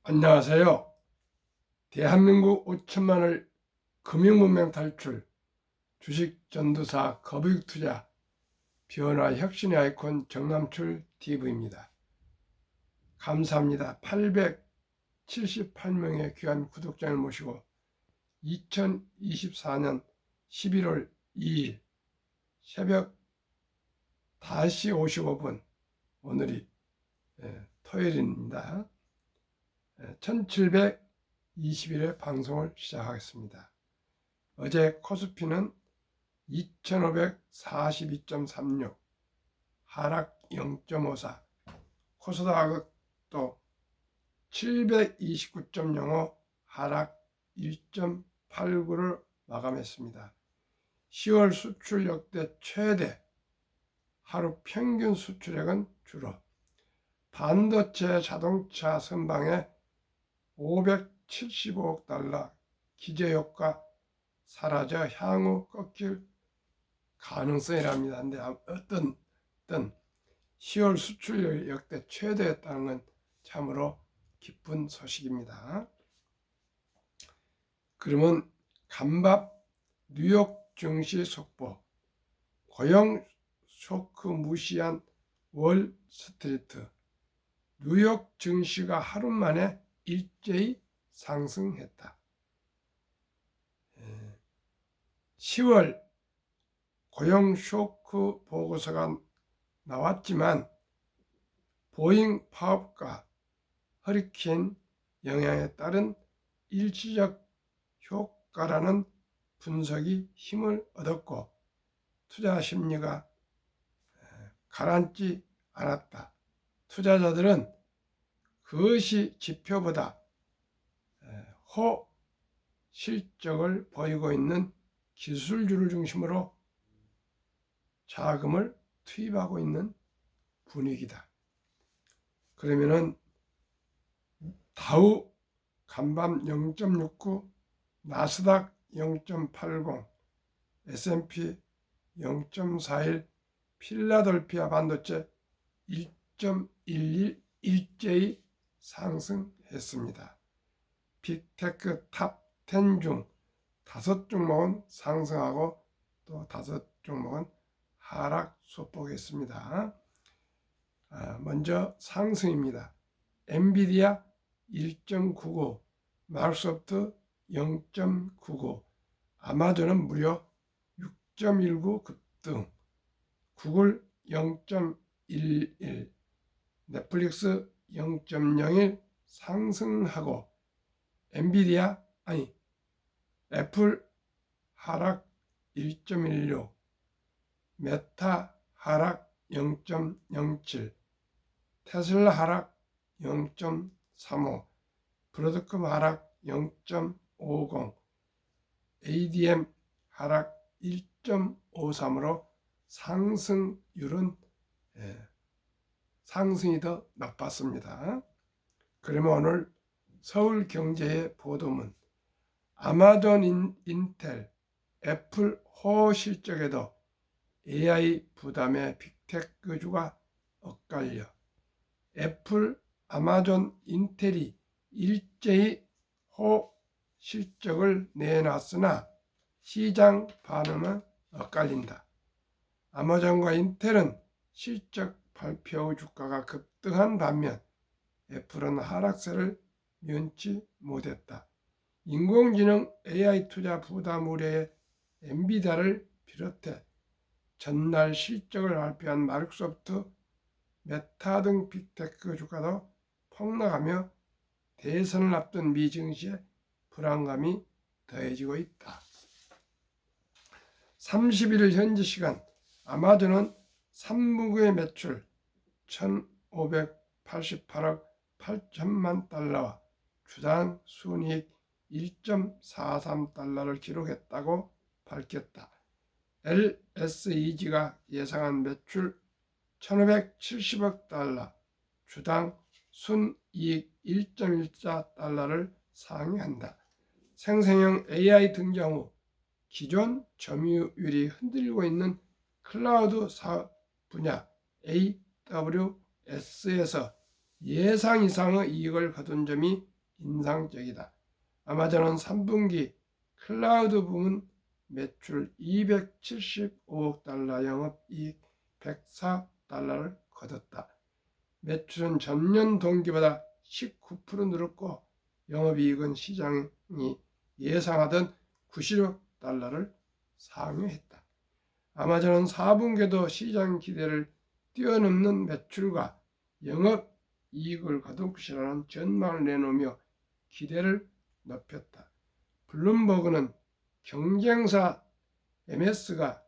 안녕하세요. 대한민국 5천만을 금융문명 탈출, 주식전도사 거부익투자, 변화 혁신의 아이콘 정남출 TV입니다. 감사합니다. 878명의 귀한 구독자를 모시고 2024년 11월 2일 새벽 5시 55분, 오늘이 토요일입니다. 1721회 방송을 시작하겠습니다. 어제 코스피는 2542.36 하락 0.54, 코스닥도 729.05 하락 1.89를 마감했습니다. 10월 수출 역대 최대, 하루 평균 수출액은 주로 반도체 자동차 선방에 575억 달러 기저효과 사라져 향후 꺾일 가능성이랍니다. 근데 어떤 10월 수출 역대 최대였다는 건 참으로 기쁜 소식입니다. 그러면 간밤 뉴욕 증시 속보, 고용 쇼크 무시한 월스트리트, 뉴욕 증시가 하루 만에 일제히 상승했다. 10월 고용 쇼크 보고서가 나왔지만 보잉 파업과 허리케인 영향에 따른 일시적 효과라는 분석이 힘을 얻었고 투자 심리가 가라앉지 않았다. 투자자들은 그것이 지표보다 호실적을 보이고 있는 기술주를 중심으로 자금을 투입하고 있는 분위기다. 그러면은 다우 간밤 0.69, 나스닥 0.80, S&P 0.41, 필라델피아 반도체 1.11 일제히 상승했습니다. 빅테크 탑 10 중 5종목은 상승하고 또 5종목은 하락 소폭했습니다. 먼저 상승입니다. 엔비디아 1.99, 마이크로소프트 0.99, 아마존은 무려 6.19 급등, 구글 0.11, 넷플릭스 0.01 상승하고 애플 하락 1.16, 메타 하락 0.07, 테슬라 하락 0.35, 브로드컴 하락 0.50, ADM 하락 1.53으로 상승률은 상승이 더 나빴습니다. 그러면 오늘 서울경제의 보도문, 아마존, 인텔, 애플 호실적에도 AI 부담에 빅테크주가 엇갈려 애플, 아마존, 인텔이 일제히 호실적을 내놨으나 시장 반응은 엇갈린다. 아마존과 인텔은 실적 발표 후 주가가 급등한 반면 애플은 하락세를 면치 못했다. 인공지능 AI 투자 부담 우려에 엔비디아를 비롯해 전날 실적을 발표한 마이크로소프트, 메타 등 빅테크 주가도 폭락하며 대선을 앞둔 미 증시에 불안감이 더해지고 있다. 31일 현지 시간 아마존은 3분기의 매출 1,588억 8천만 달러와 주당 순이익 1.43달러를 기록했다고 밝혔다. LSEG가 예상한 매출 1,570억 달러, 주당 순이익 1.14달러를 상회한다. 생성형 AI 등장 후 기존 점유율이 흔들리고 있는 클라우드 사업 분야 AWS에서 예상 이상의 이익을 거둔 점이 인상적이다. 아마존은 3분기 클라우드 부문 매출 275억 달러, 영업이익 104달러를 거뒀다. 매출은 전년 동기보다 19% 늘었고 영업이익은 시장이 예상하던 90억 달러를 상회했다. 아마존은 4분기도 시장 기대를 뛰어넘는 매출과 영업이익을 거둘 것이라는 전망을 내놓으며 기대를 높였다. 블룸버그는 경쟁사 MS가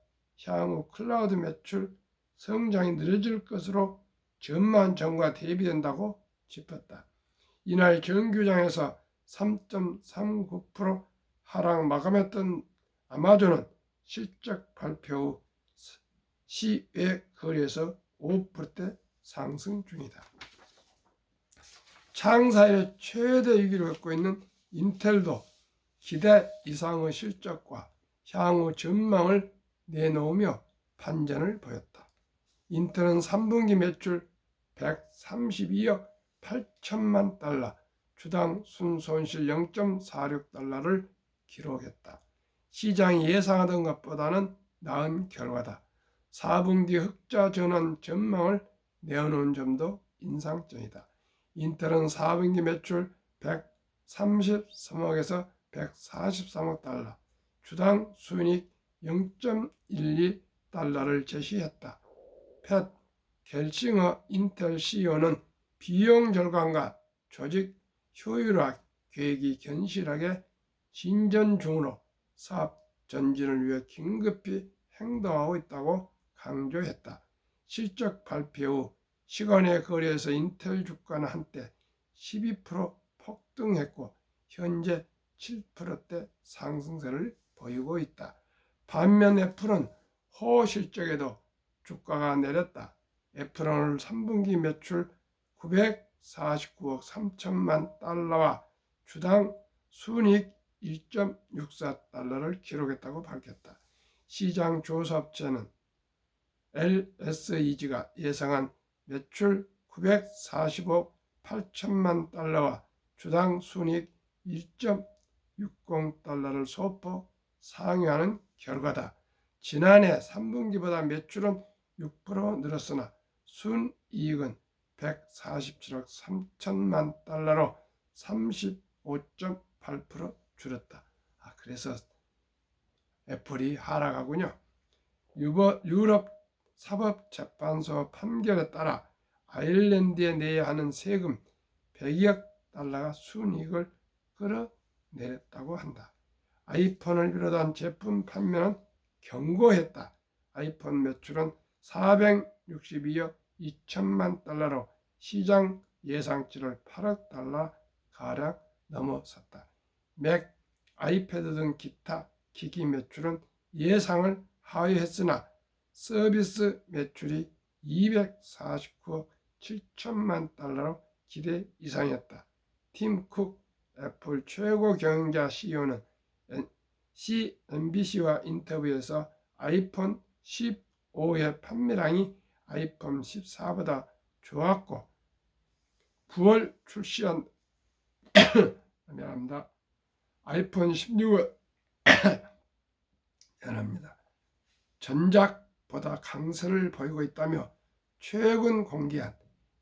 향후 클라우드 매출 성장이 느려질 것으로 전망한 점과 대비된다고 짚었다. 이날 정규장에서 3.39% 하락 마감했던 아마존은 실적 발표 후 시외 거래에서 5%대 상승 중이다. 창사 이래 최대 위기를 겪고 있는 인텔도 기대 이상의 실적과 향후 전망을 내놓으며 반전을 보였다. 인텔은 3분기 매출 132억 8천만 달러, 주당 순손실 0.46달러를 기록했다. 시장이 예상하던 것보다는 나은 결과다. 4분기 흑자 전환 전망을 내놓은 점도 인상적이다. 인텔은 4분기 매출 133억에서 143억 달러, 주당 순이익 0.12달러를 제시했다. 팻 겔싱어 인텔 CEO는 비용 절감과 조직 효율화 계획이 견실하게 진전 중으로 사업 전진을 위해 긴급히 행동하고 있다고 강조했다. 실적 발표 후 시간의 거래에서 인텔 주가는 한때 12% 폭등했고 현재 7%대 상승세를 보이고 있다. 반면 애플은 호실적에도 주가가 내렸다. 애플은 오늘 3분기 매출 949억 3천만 달러와 주당 순이익 1.64달러를 기록했다고 밝혔다. 시장 조사업체는 LSEG가 예상한 매출 940억 8천만 달러와 주당 순이익 1.60달러를 소폭 상회하는 결과다. 지난해 3분기보다 매출은 6% 늘었으나 순이익은 147억 3천만 달러로 35.8% 줄었다. 그래서 애플이 하락하군요. 유럽 사법재판소 판결에 따라 아일랜드에 내야 하는 세금 100억 달러가 순이익을 끌어내렸다고 한다. 아이폰을 비롯한 제품 판매는 견고했다. 아이폰 매출은 462억 2천만 달러로 시장 예상치를 8억 달러 가량 넘어섰다. 맥, 아이패드 등 기타 기기 매출은 예상을 하회했으나 서비스 매출이 249억 7천만 달러로 기대 이상이었다. 팀 쿡 애플 최고 경영자 CEO는 CNBC와 인터뷰에서 아이폰 15의 판매량이 아이폰 14보다 좋았고 9월 출시한 아이폰 16은 전작보다 강세를 보이고 있다며 최근 공개한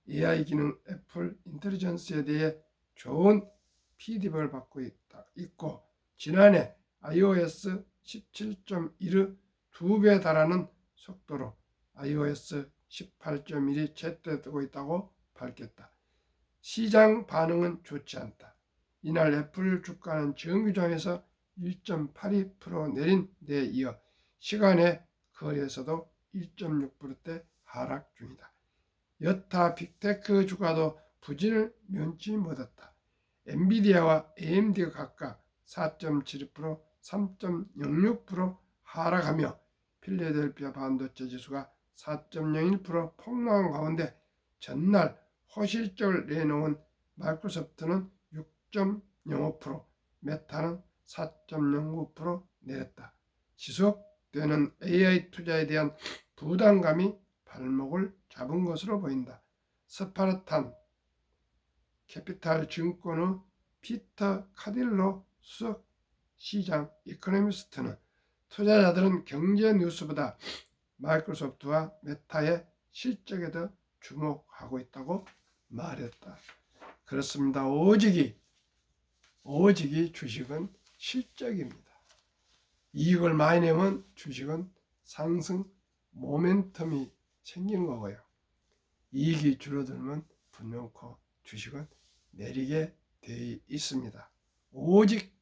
AI 기능 애플 인텔리전스에 대해 좋은 피드백을 받고 있고 지난해 iOS 17.1의 2배에 달하는 속도로 iOS 18.1이 채택되고 있다고 밝혔다. 시장 반응은 좋지 않다. 이날 애플 주가는 정규장에서 1.82% 내린 데 이어 시간의 거래에서도 1.6%대 하락 중이다. 여타 빅테크 주가도 부진을 면치 못했다. 엔비디아와 AMD가 각각 4.72%, 3.06% 하락하며 필라델피아 반도체 지수가 4.01% 폭락한 가운데 전날 호실적을 내놓은 마이크로소프트는 6.05%, 메타는 4.09% 내렸다. 지속되는 AI 투자에 대한 부담감이 발목을 잡은 것으로 보인다. 스파르탄 캐피탈 증권의 피터 카딜로 수석 시장 이코노미스트는 투자자들은 경제 뉴스보다 마이크로소프트와 메타의 실적에 더 주목하고 있다고 말했다. 그렇습니다. 오직이 주식은 실적입니다. 이익을 많이 내면 주식은 상승 모멘텀이 생기는 거고요. 이익이 줄어들면 분명코 주식은 내리게 되어 있습니다. 오직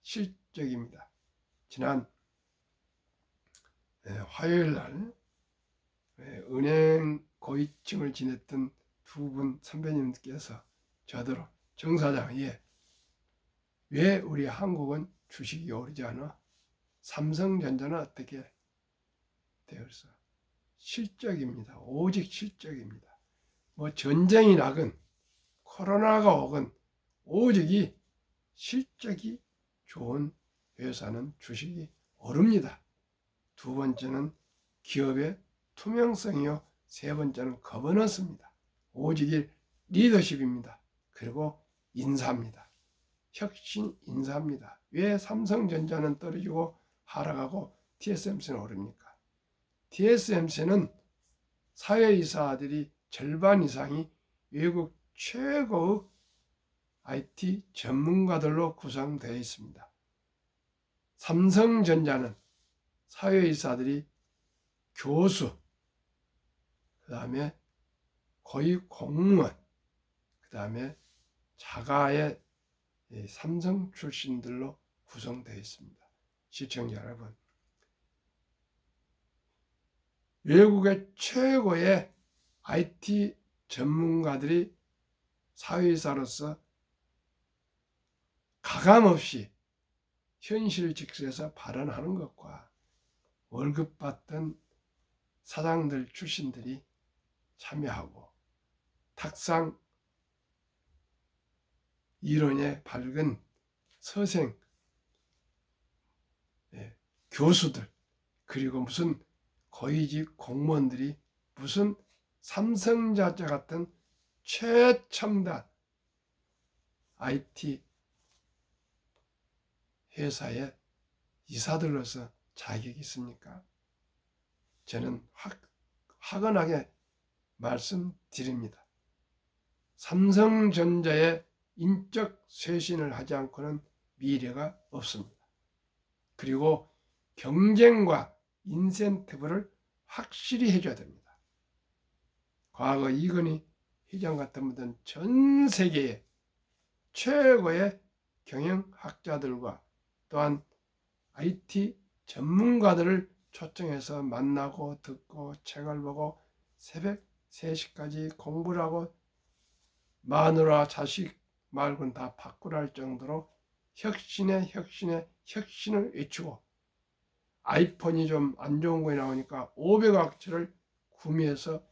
실적입니다. 지난 화요일 날 은행 고위층을 지냈던 두 분 선배님께서 저더러 정사장, 왜 우리 한국은 주식이 오르지 않아? 삼성전자는 어떻게 되었어? 실적입니다. 오직 실적입니다. 뭐 전쟁이 나건 코로나가 오건 오직이 실적이 좋은 회사는 주식이 오릅니다. 두 번째는 기업의 투명성이요. 세 번째는 거버넌스입니다. 오직이 리더십입니다. 그리고 인사입니다. 혁신 인사입니다. 왜 삼성전자는 떨어지고 하락하고 TSMC는 오릅니까? TSMC는 사회이사들이 절반 이상이 외국 최고의 IT 전문가들로 구성되어 있습니다. 삼성전자는 사회이사들이 교수, 그 다음에 고위 공무원, 그 다음에 자가의 삼성 출신들로 구성되어 있습니다. 시청자 여러분, 외국의 최고의 IT 전문가들이 사회이사로서 가감없이 현실 직서에서 발언하는 것과 월급 받던 사장들 출신들이 참여하고 탁상 이론에 밝은 서생 교수들, 그리고 무슨 고위직 공무원들이 무슨 삼성전자 같은 최첨단 IT 회사의 이사들로서 자격이 있습니까? 저는 확연하게 말씀드립니다. 삼성전자의 인적 쇄신을 하지 않고는 미래가 없습니다. 그리고 경쟁과 인센티브를 확실히 해줘야 됩니다. 과거 이건희 회장 같은 분들은 전 세계의 최고의 경영학자들과 또한 IT 전문가들을 초청해서 만나고 듣고 책을 보고 새벽 3시까지 공부를 하고 마누라 자식 말고는 다 바꾸랄 정도로 혁신을 외치고, 아이폰이 좀 안 좋은 거에 나오니까 500억짜리를 구매해서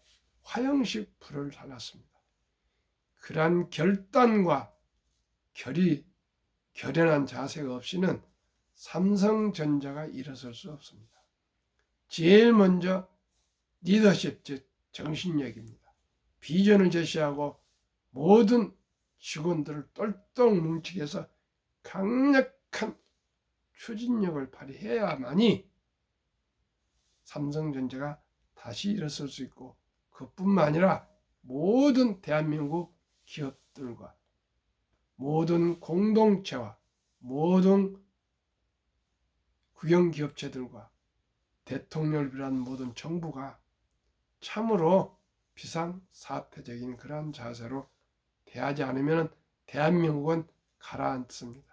화형식 불을 살랐습니다. 그러한 결단과 결연한 자세가 없이는 삼성전자가 일어설 수 없습니다. 제일 먼저 리더십, 즉 정신력입니다. 비전을 제시하고 모든 직원들을 똘똘 뭉치게 해서 강력한 추진력을 발휘해야만이 삼성전자가 다시 일어설 수 있고, 그뿐만 아니라 모든 대한민국 기업들과 모든 공동체와 모든 국영기업체들과 대통령을 비롯한 모든 정부가 참으로 비상사태적인 그러한 자세로 대하지 않으면 대한민국은 가라앉습니다.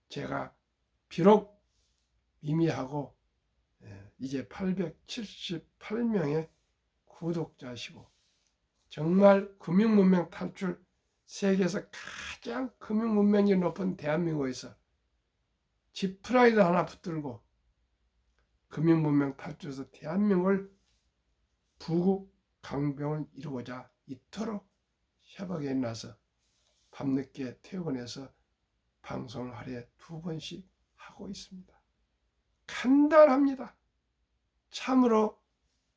제가 비록 미미하고 이제 878명의 구독자시고 정말 금융문명 탈출, 세계에서 가장 금융문명이 높은 대한민국에서 지프라이드 하나 붙들고 금융문명 탈출해서 대한민국을 부국 강병을 이루고자 이토록 협약에 나서 밤늦게 퇴근해서 방송을 하루에 2번씩 하고 있습니다. 간단합니다. 참으로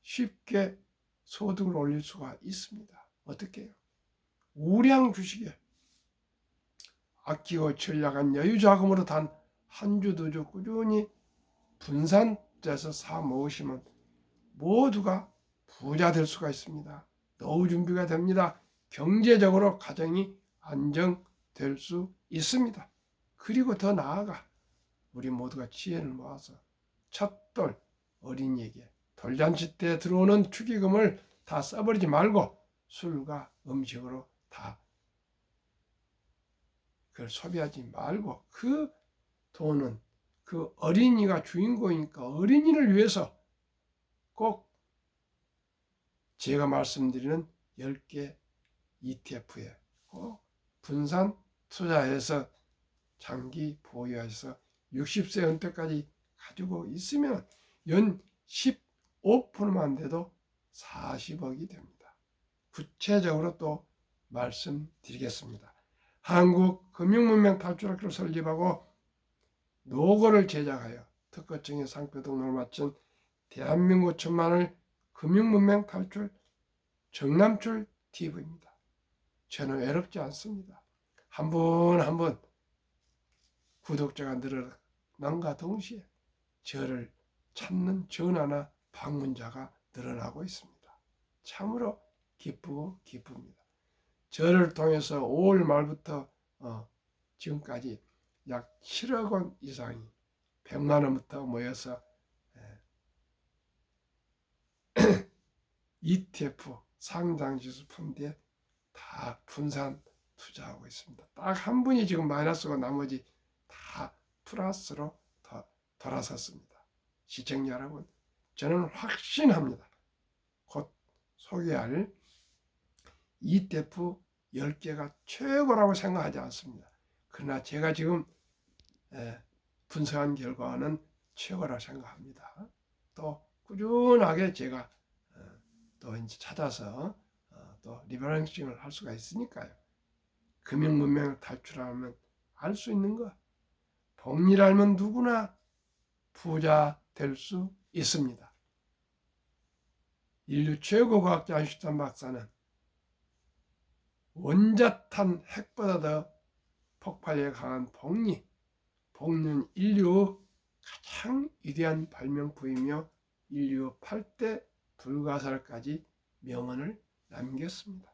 쉽게 소득을 올릴 수가 있습니다. 어떻게 해요? 우량 주식에 아끼고 전략한 여유자금으로 단 한 주 두 주 꾸준히 분산돼서 사 모으시면 모두가 부자 될 수가 있습니다. 노후 준비가 됩니다. 경제적으로 가정이 안정될 수 있습니다. 그리고 더 나아가 우리 모두가 지혜를 모아서 첫돌 어린이에게 돌잔치 때 들어오는 축의금을 다 써버리지 말고 술과 음식으로 다 그걸 소비하지 말고 그 돈은 그 어린이가 주인공이니까 어린이를 위해서 꼭 제가 말씀드리는 10개 ETF에 꼭 분산 투자해서 장기 보유해서 60세 은퇴까지 가지고 있으면 연 15%만 돼도 40억이 됩니다. 구체적으로 또 말씀드리겠습니다. 한국금융문명 탈출학교를 설립하고 노고를 제작하여 특허청의 상표 등록을 마친 대한민국 천만을 금융문명 탈출 정남출 TV입니다. 저는 외롭지 않습니다. 한 분 한 분 구독자가 늘어남과 동시에 저를 찾는 전화나 방문자가 늘어나고 있습니다. 참으로 기쁘고 기쁩니다. 저를 통해서 5월 말부터 지금까지 약 7억 원 이상이 100만 원부터 모여서 ETF 상장지수 펀드에 다 분산 투자하고 있습니다. 딱 한 분이 지금 마이너스고 나머지 다 플러스로 돌아섰습니다. 시청자 여러분, 저는 확신합니다. 곧 소개할 ETF 10개가 최고라고 생각하지 않습니다. 그러나 제가 지금 분석한 결과는 최고라고 생각합니다. 또 꾸준하게 제가 또 이제 찾아서 또 리버랭싱을 할 수가 있으니까요. 금융 문명을 탈출하면 알 수 있는 것. 복리를 알면 누구나 부자 될 수 있습니다. 인류 최고 과학자 아인슈타인 박사는 원자탄 핵보다 더 폭발력이 강한 복리는 인류의 가장 위대한 발명품이며 인류 8대 불가사를까지 명언을 남겼습니다.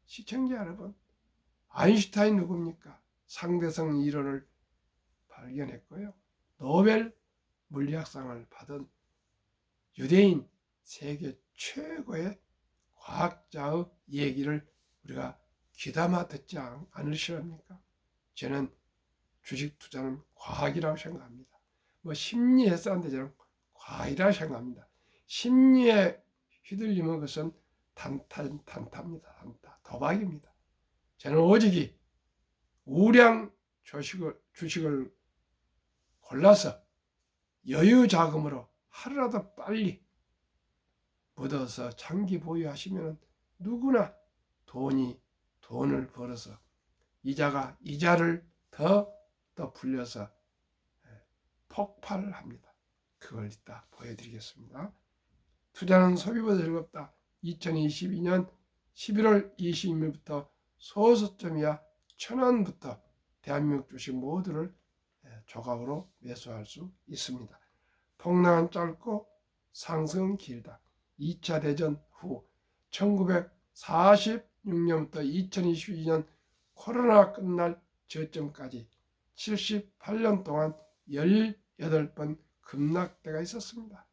시청자 여러분, 아인슈타인 누굽니까? 상대성 이론을 발견했고요. 노벨 물리학상을 받은 유대인 세계 최고의 과학자의 얘기를 우리가 귀담아 듣지 않으시렵니까? 저는 주식 투자는 과학이라고 생각합니다. 심리에 쌓는데 저는 과학이라고 생각합니다. 심리에 휘둘리는 것은 단타입니다. 도박입니다. 저는 오직 우량 주식을 골라서 여유 자금으로 하루라도 빨리 묻어서 장기 보유하시면 누구나 돈을 벌어서 이자를 더 불려서 폭발을 합니다. 그걸 이따 보여드리겠습니다. 투자는 소비보다 즐겁다. 2022년 11월 22일부터 소수점이야 1,000원부터 대한민국 주식 모두를 조각으로 매수할 수 있습니다. 폭락은 짧고 상승은 길다. 2차 대전 후 1946년부터 2022년 코로나 끝날 저점까지 78년 동안 18번 급락대가 있었습니다.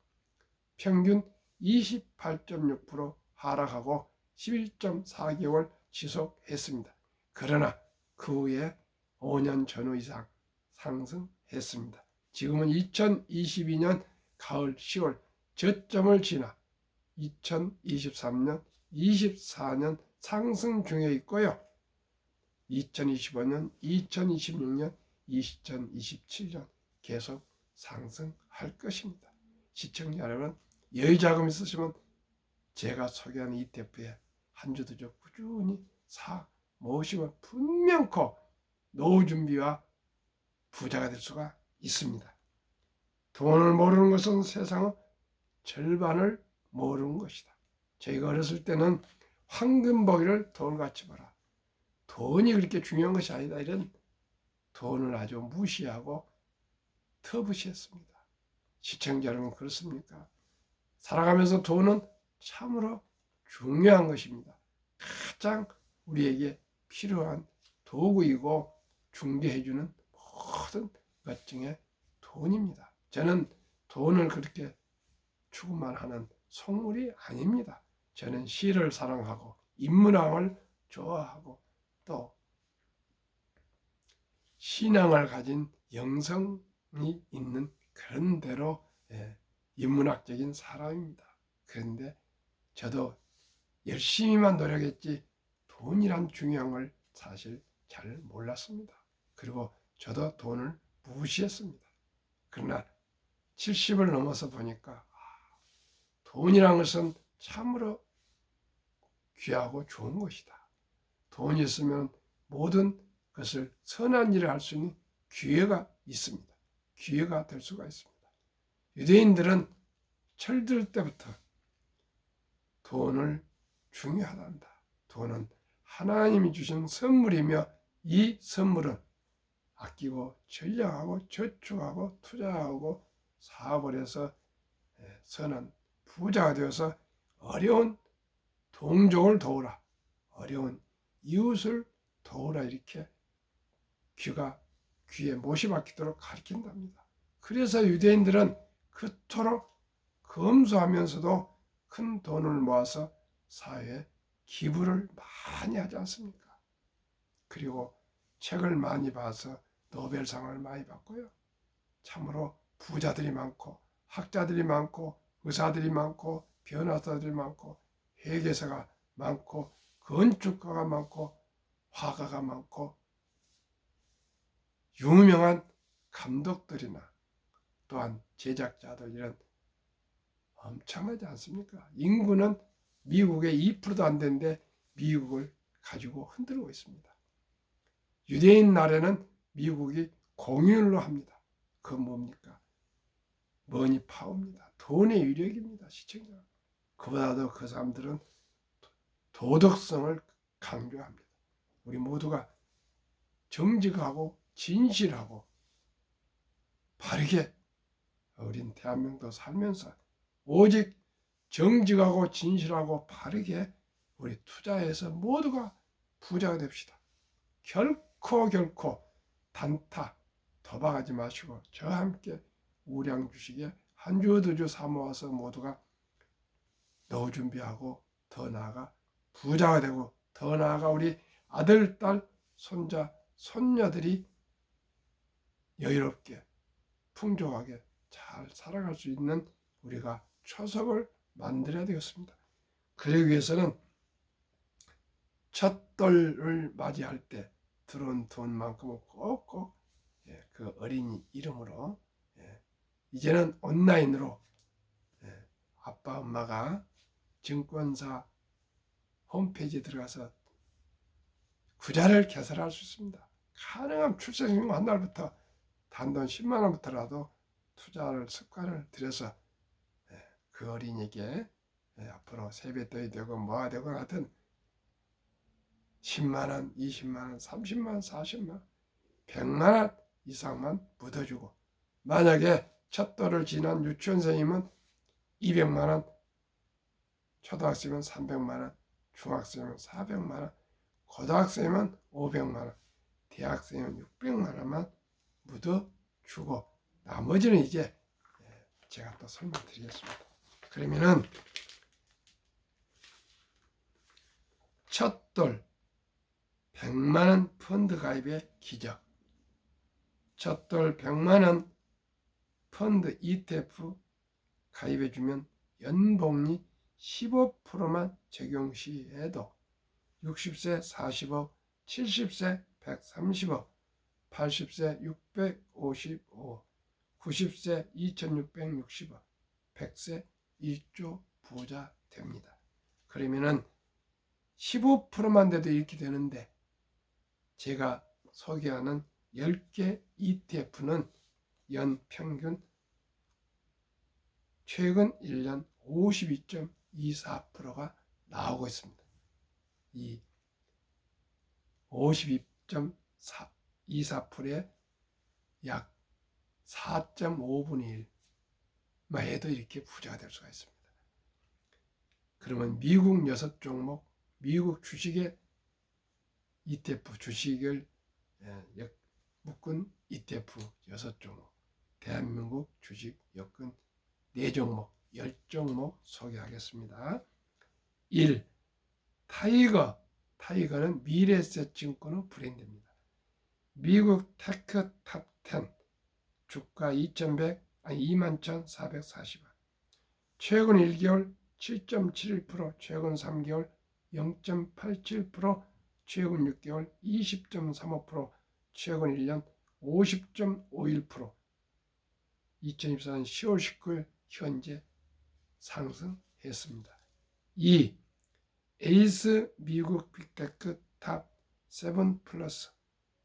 평균 28.6% 하락하고 11.4개월 지속했습니다. 그러나 그 후에 5년 전후 이상 상승했습니다. 지금은 2022년 가을 10월 저점을 지나 2023년, 24년 상승 중에 있고요. 2025년, 2026년, 2027년 계속 상승할 것입니다. 시청자 여러분, 여유자금 있으시면 제가 소개하는 ETF에 한 주 두 주 꾸준히 사 모으시면 분명코 노후 준비와 부자가 될 수가 있습니다. 돈을 모르는 것은 세상의 절반을 모르는 것이다. 저희가 어렸을 때는 황금보기를 돈같이 봐라. 돈이 그렇게 중요한 것이 아니다. 이런 돈을 아주 무시하고 터부시했습니다. 시청자 여러분, 그렇습니까? 살아가면서 돈은 참으로 중요한 것입니다. 가장 우리에게 필요한 도구이고 중개해주는 모든 것 중에 돈입니다. 저는 돈을 그렇게 추구만 하는 속물이 아닙니다. 저는 시를 사랑하고 인문학을 좋아하고 또 신앙을 가진 영성이 있는 그런 대로 인문학적인 사람입니다. 그런데 저도 열심히만 노력했지 돈이란 중요한 걸 사실 잘 몰랐습니다. 그리고 저도 돈을 무시했습니다. 그러나 70을 넘어서 보니까 돈이란 것은 참으로 귀하고 좋은 것이다. 돈이 있으면 모든 것을 선한 일을 할 수 있는 기회가 있습니다. 기회가 될 수가 있습니다. 유대인들은 철들 때부터 돈을 중요하단다. 돈은 하나님이 주신 선물이며 이 선물은 아끼고 전략하고 저축하고 투자하고 사업을 해서 선한 부자가 되어서 어려운 동족을 도우라, 어려운 이웃을 도우라, 이렇게 귀에 못이 박히도록 가르친답니다. 그래서 유대인들은 그토록 검소하면서도 큰 돈을 모아서 사회에 기부를 많이 하지 않습니까? 그리고 책을 많이 봐서 노벨상을 많이 받고요. 참으로 부자들이 많고 학자들이 많고 의사들이 많고 변호사들이 많고 회계사가 많고 건축가가 많고 화가가 많고 유명한 감독들이나 또한 제작자들, 이런 엄청나지 않습니까? 인구는 미국의 2%도 안 되는데 미국을 가지고 흔들고 있습니다. 유대인 나라는 미국이 공휴일로 합니다. 그건 뭡니까? 머니 파워입니다. 돈의 위력입니다. 시청자. 그보다도 그 사람들은 도덕성을 강조합니다. 우리 모두가 정직하고 진실하고 바르게 우린 대한민국도 살면서 오직 정직하고 진실하고 바르게 우리 투자해서 모두가 부자가 됩시다. 결코 단타, 도박하지 마시고 저와 함께 우량 주식에 한 주, 두 주 사모아서 모두가 노후 준비하고 더 나아가 부자가 되고 더 나아가 우리 아들, 딸, 손자, 손녀들이 여유롭게 풍족하게 잘 살아갈 수 있는 우리가 초석을 만들어야 되겠습니다. 그러기 위해서는 첫 돌을 맞이할 때 들어온 돈만큼은 꼭꼭 그 어린이 이름으로, 이제는 온라인으로 아빠 엄마가 증권사 홈페이지에 들어가서 구자를 개설할 수 있습니다. 가능한 출생신고 한 날부터 단돈 10만 원부터라도 투자를 습관을 들여서 그 어린이에게 앞으로 세뱃돈이 되고 뭐가 되고 하여튼 10만 원, 20만 원, 30만 원, 40만 원, 100만 원 이상만 묻어주고, 만약에 첫 돌을 지난 유치원생이면 200만 원, 초등학생이면 300만 원, 중학생이면 400만 원, 고등학생이면 500만 원, 대학생이면 600만 원만 묻어주고 나머지는 이제 제가 또 설명드리겠습니다. 그러면은 첫 돌 100만 원 펀드 가입의 기적, 첫 돌 100만 원 펀드 ETF 가입해주면 연봉이 15%만 적용 시에도 60세 40억, 70세 130억, 80세 655, 90세 2660억, 100세 1조 부자 됩니다. 그러면은 15%만 돼도 이렇게 되는데, 제가 소개하는 10개 ETF는 연평균 최근 1년 52.24%가 나오고 있습니다. 이 52.24% 24%의 약 4.5분의 1만 해도 이렇게 부자가 될 수가 있습니다. 그러면 미국 6종목, 미국 주식의 ETF 주식을 묶은 ETF 6종목, 대한민국 주식 엮은 4종목, 10종목 소개하겠습니다. 1. 타이거. 타이거는 미래에셋증권의 브랜드입니다. 미국 테크 탑 10 주가 21,440원. 최근 1개월 7.71%, 최근 3개월 0.87%, 최근 6개월 20.35%, 최근 1년 50.51%, 2024년 10월 19일 현재 상승했습니다. 2. 에이스 미국 빅테크 탑 7 플러스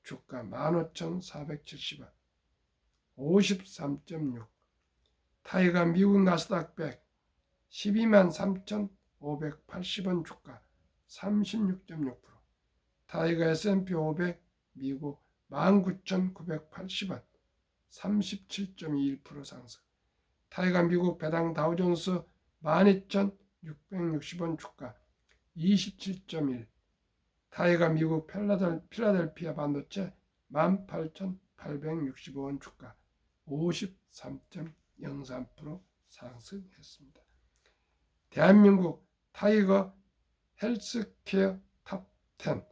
주가 15,470원, 53.6. 타이거 미국 나스닥 100 123,580원 주가 36.6%. 타이거 S&P 500 미국 19,980원 37.21% 상승. 타이거 미국 배당 다우존스 12,660원 주가 27.1. 타이거 미국 필라델피아 반도체 18,865원 주가 53.03% 상승했습니다. 대한민국 타이거 헬스케어 탑 10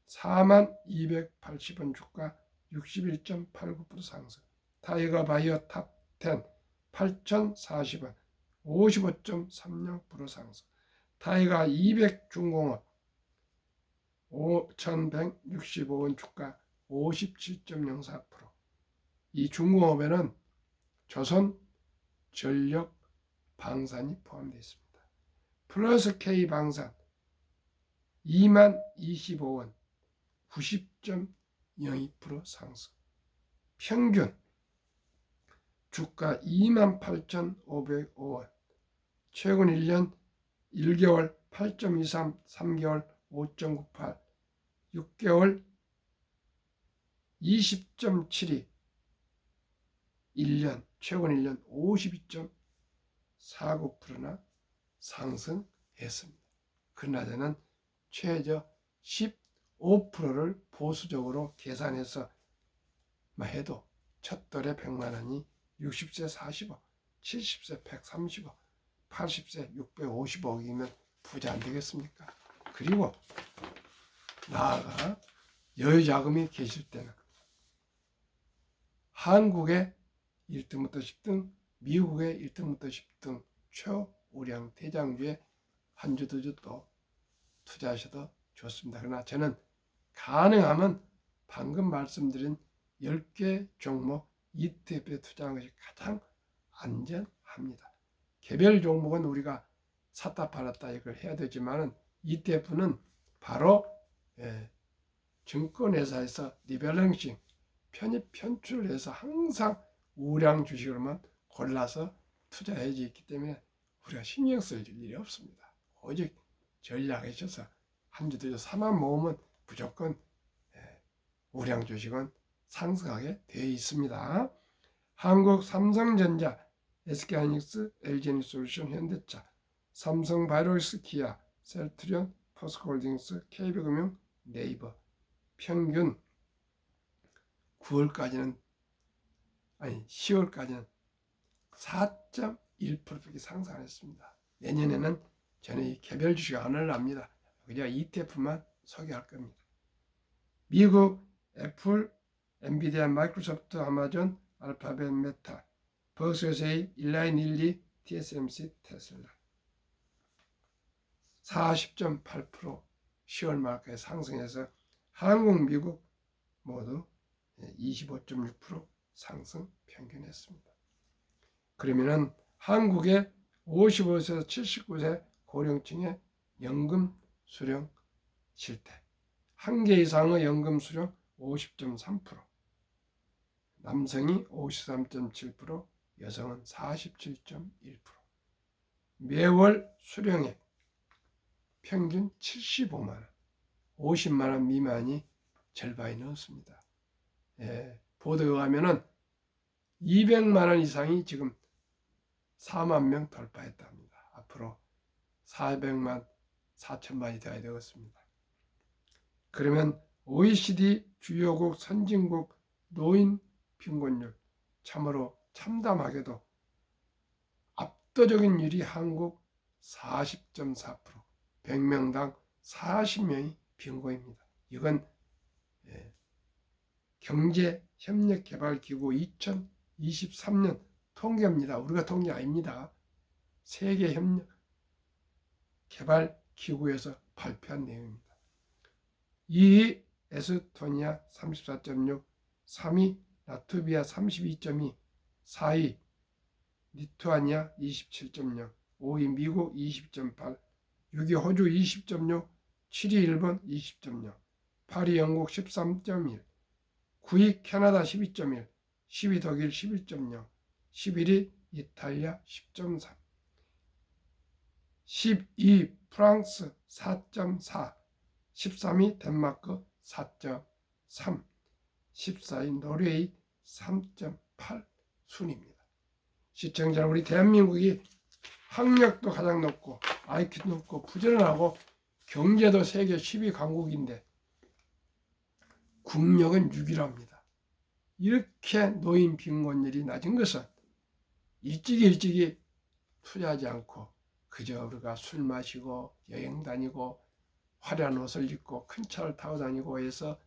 42,280원 주가 61.89% 상승. 타이거 바이오 탑 10 8,040원 55.30% 상승. 타이거 200 중공업 5,165원 주가 57.04%. 이 중공업에는 조선 전력 방산이 포함되어 있습니다. 플러스 K 방산 20,025원 90.02% 상승. 평균 주가 28,505원. 최근 1년 1개월 8.23, 3개월 5.98, 6개월 20.72, 1년 최근 1년 52.49%나 상승했습니다. 그나저는 최저 15%를 보수적으로 계산해서 해도 첫 달에 100만 원이 60세 40억, 70세 130억, 80세 650억이면 부자 안 되겠습니까? 그리고 나아가 여유 자금이 계실 때는 한국의 1등부터 10등, 미국의 1등부터 10등 초우량 대장주에 한 주, 두 주 또 투자하셔도 좋습니다. 그러나 저는 가능하면 방금 말씀드린 10개 종목 ETF에 투자하는 것이 가장 안전합니다. 개별 종목은 우리가 샀다 팔았다 이걸 해야 되지만 ETF는 바로 증권회사에서 리밸런싱 편입 편출을 해서 항상 우량 주식으로만 골라서 투자해져 있기 때문에 우리가 신경 쓸 일이 없습니다. 오직 전략하셔서 한 주, 두 주 사만 모으면 무조건 우량 주식은 상승하게 되어 있습니다. 한국 삼성전자, SK하이닉스, LG에너지솔루션, 현대차, 삼성바이오로직스, 기아, 셀트리온, 포스코홀딩스, KB금융, 네이버 평균 10월까지는 4.1%밖에 상승 안 했습니다. 내년에는 저는 이 개별 주식 안 하랍니다. 그냥 ETF만 소개할 겁니다. 미국 애플, 엔비디아, 마이크로소프트, 아마존, 알파벳, 메타, 버스웨이, 일라인, 일리, TSMC, 테슬라 40.8% 10월 말까지 상승해서 한국, 미국 모두 25.6% 상승 평균했습니다. 그러면은 한국의 55세에서 79세 고령층의 연금 수령 실태, 한 개 이상의 연금 수령 50.3%, 남성이 53.7%, 여성은 47.1%, 매월 수령액 평균 75만 원, 50만 원 미만이 절반이 넘습니다. 예, 보도에 의하면은 200만 원 이상이 지금 4만 명 돌파했다 합니다. 앞으로 400만, 4천만이 되어야 되겠습니다. 그러면 OECD 주요국 선진국 노인 빈곤율 참으로 참담하게도 압도적인 율이 한국 40.4%, 100명당 40명이 빈곤입니다. 이건 경제협력개발기구 2023년 통계입니다. 우리가 통계 아닙니다. 세계협력개발기구에서 발표한 내용입니다. 2위 에스토니아 34.6, 3위 라트비아 32.2, 4위 리투아니아 27.0, 5위 미국 20.8, 6위 호주 20.6, 7위 일본 20.0, 8위 영국 13.1, 9위 캐나다 12.1, 10위 독일 11.0, 11위 이탈리아 10.3, 12위 프랑스 4.4, 13위 덴마크 4.3, 14위 노르웨이 3.8 순입니다. 시청자, 우리 대한민국이 학력도 가장 높고 IQ도 높고 부지런하고 경제도 세계 10위 강국인데 국력은 6위랍니다. 이렇게 노인 빈곤율이 낮은 것은 일찍이 투자하지 않고 그저 우리가 술 마시고 여행 다니고 화려한 옷을 입고 큰 차를 타고 다니고 해서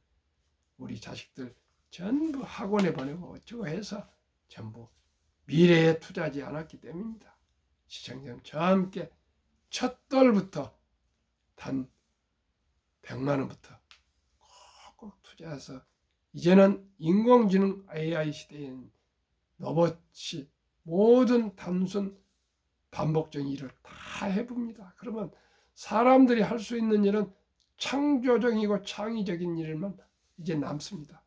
우리 자식들 전부 학원에 보내고 어쩌고 해서 전부 미래에 투자하지 않았기 때문입니다. 시청자님, 저와 함께 첫 돌부터 단 100만 원부터 꼭 투자해서 이제는 인공지능 AI 시대인 로봇이 모든 단순 반복적인 일을 다 해봅니다. 그러면 사람들이 할 수 있는 일은 창조적이고 창의적인 일만 이제 남습니다.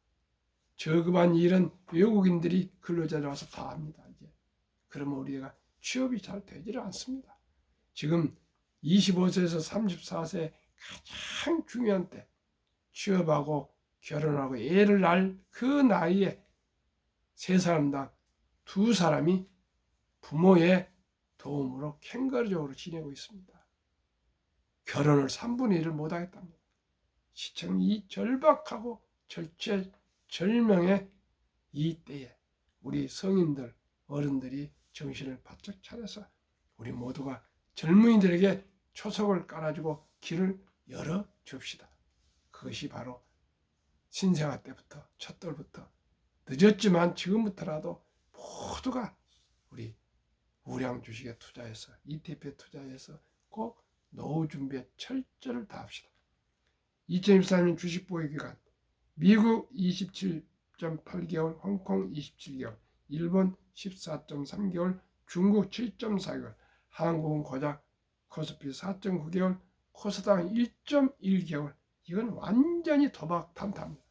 저급한 일은 외국인들이 근로자로 와서 다 합니다. 이제 그러면 우리가 취업이 잘 되지를 않습니다. 지금 25세에서 34세 가장 중요한 때 취업하고 결혼하고 애를 낳을 그 나이에 세 사람당 두 사람이 부모의 도움으로 캥거루적으로 지내고 있습니다. 결혼을 3분의 1을 못하겠답니다. 시청 이 절박하고 절체절명의 이 때에 우리 성인들, 어른들이 정신을 바짝 차려서 우리 모두가 젊은이들에게 초석을 깔아주고 길을 열어줍시다. 그것이 바로 신생아 때부터, 첫돌부터 늦었지만 지금부터라도 모두가 우리 우량 주식에 투자해서 ETF에 투자해서 꼭 노후 준비에 철저를 다합시다. 2024년 주식 보유 기간 미국 27.8개월, 홍콩 27개월, 일본 14.3개월, 중국 7.4개월, 한국은 고작 코스피 4.9개월, 코스닥은 1.1개월. 이건 완전히 도박 탐탐입니다.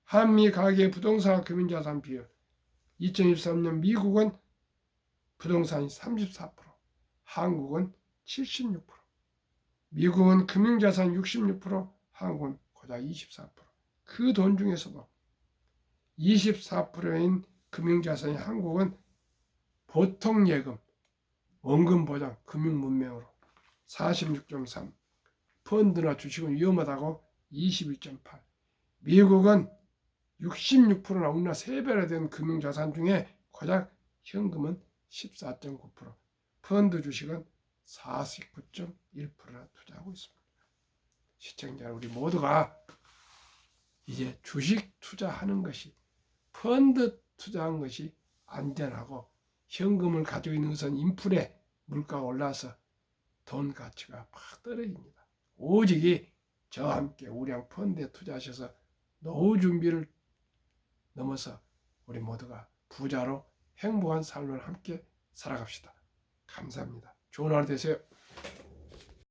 한미 가계 부동산 금융자산 비율 2023년 미국은 부동산이 34%, 한국은 76%, 미국은 금융자산 66%, 한국은 고작 24%. 그 돈 중에서도 24%인 금융자산이 한국은 보통예금, 원금보장, 금융문명으로 46.3, 펀드나 주식은 위험하다고 21.8, 미국은 66%나 우리나라 3배나 된 금융자산 중에 고작 현금은 14.9%, 펀드 주식은 49.1%나 투자하고 있습니다. 시청자, 우리 모두가 이제 주식 투자하는 것이, 펀드 투자한 것이 안전하고 현금을 가지고 있는 것은 인플레 물가가 올라서 돈 가치가 팍 떨어집니다. 오직 저와 함께 우량 펀드에 투자하셔서 노후 준비를 넘어서 우리 모두가 부자로 행복한 삶을 함께 살아갑시다. 감사합니다. 좋은 하루 되세요.